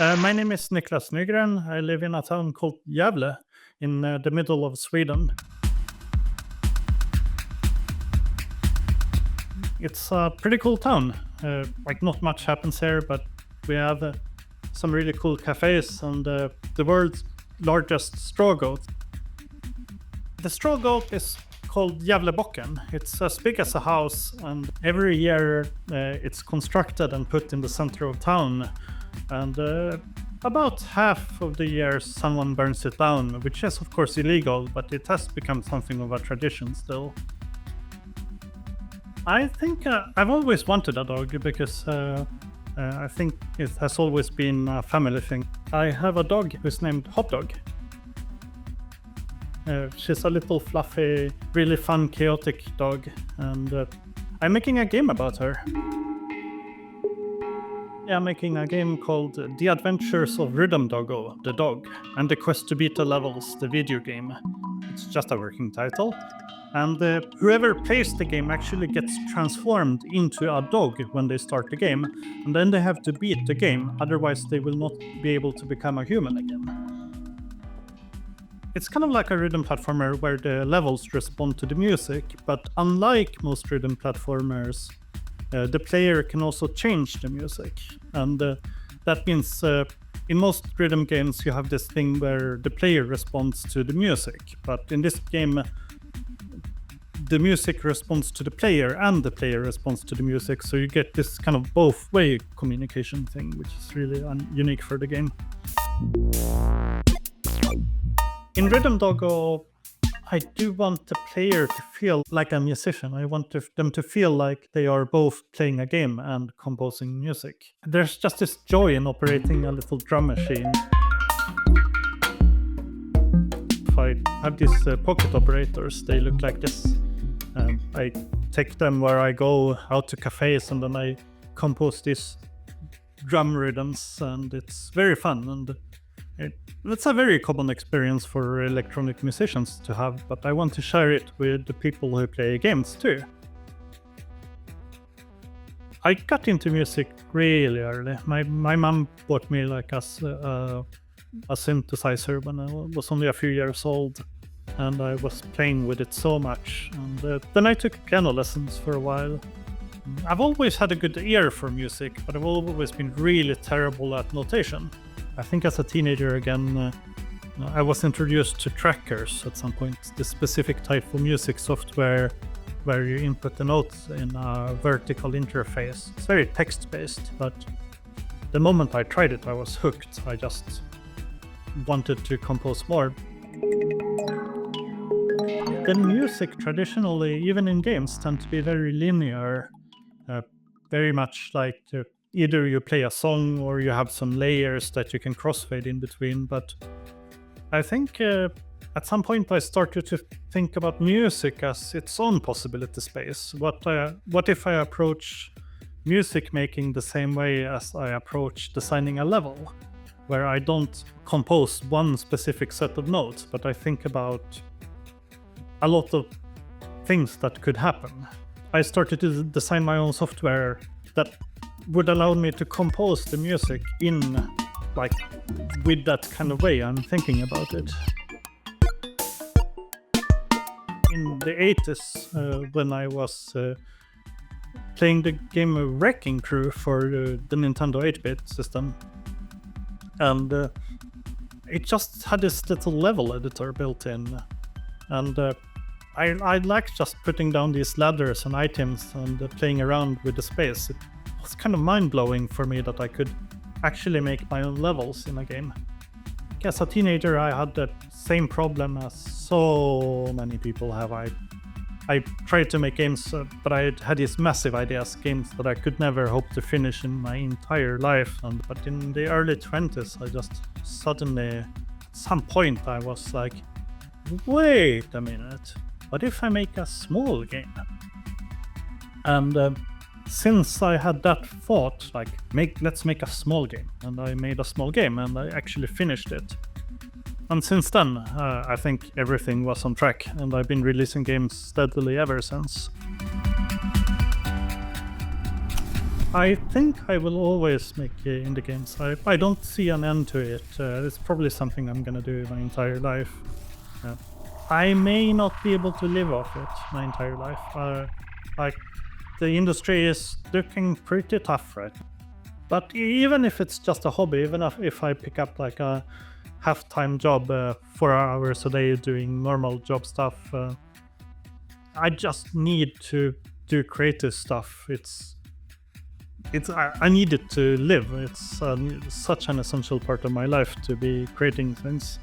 My name is Nicklas Nygren. I live in a town called Gävle in the middle of Sweden. It's a pretty cool town. Not much happens here, but we have some really cool cafes and the world's largest straw goat. The straw goat is called Gävlebocken. It's as big as a house, and every year it's constructed and put in the center of town. And about half of the years someone burns it down, which is of course illegal, but it has become something of a tradition still. I think I've always wanted a dog because I think it has always been a family thing. I have a dog who's named Hot Dog. She's a little fluffy, really fun, chaotic dog, and I'm making a game about her. Yeah, I'm making a game called The Adventures of Rhythm Doggo, the dog, and the Quest to Beat the Levels, the video game. It's just a working title. And whoever plays the game actually gets transformed into a dog when they start the game, and then they have to beat the game, otherwise they will not be able to become a human again. It's kind of like a rhythm platformer where the levels respond to the music, but unlike most rhythm platformers, the player can also change the music. And that means in most rhythm games you have this thing where the player responds to the music, but in this game the music responds to the player and the player responds to the music, so you get this kind of both-way communication thing, which is really unique for the game. In Rhythm Doggo, I do want the player to feel like a musician. I want them to feel like they are both playing a game and composing music. There's just this joy in operating a little drum machine. If I have these pocket operators, they look like this. I take them where I go out to cafes, and then I compose these drum rhythms, and it's very fun. And it's a very common experience for electronic musicians to have, but I want to share it with the people who play games too. I got into music really early. My mom bought me like a synthesizer when I was only a few years old, and I was playing with it so much. And then I took piano lessons for a while. I've always had a good ear for music, but I've always been really terrible at notation. I think as a teenager again, I was introduced to trackers at some point, this specific type of music software where you input the notes in a vertical interface. It's very text-based, but the moment I tried it, I was hooked. I just wanted to compose more. The music traditionally, even in games, tend to be very linear, very much like either you play a song or you have some layers that you can crossfade in between. But I think at some point I started to think about music as its own possibility space. What if I approach music making the same way as I approach designing a level, where I don't compose one specific set of notes, but I think about a lot of things that could happen. I started to design my own software that would allow me to compose the music in with that kind of way I'm thinking about it. In the 80s, when I was playing the game Wrecking Crew for the Nintendo 8-bit system, and it just had this little level editor built in, and I liked just putting down these ladders and items and playing around with the space. It was kind of mind-blowing for me that I could actually make my own levels in a game. As a teenager, I had that same problem as so many people have. I tried to make games, but I had these massive ideas, games that I could never hope to finish in my entire life. But in the early 20s, I just suddenly, at some point, I was like, wait a minute, what if I make a small game? And since I had that thought, let's make a small game, and I made a small game, and I actually finished it. And since then, I think everything was on track, and I've been releasing games steadily ever since. I think I will always make indie games. I don't see an end to it. It's probably something I'm gonna do my entire life. I may not be able to live off it my entire life. Like, the industry is looking pretty tough right now. But even if it's just a hobby, even if I pick up like a half-time job, 4 hours a day doing normal job stuff, I just need to do creative stuff. I need it to live. It's such an essential part of my life to be creating things.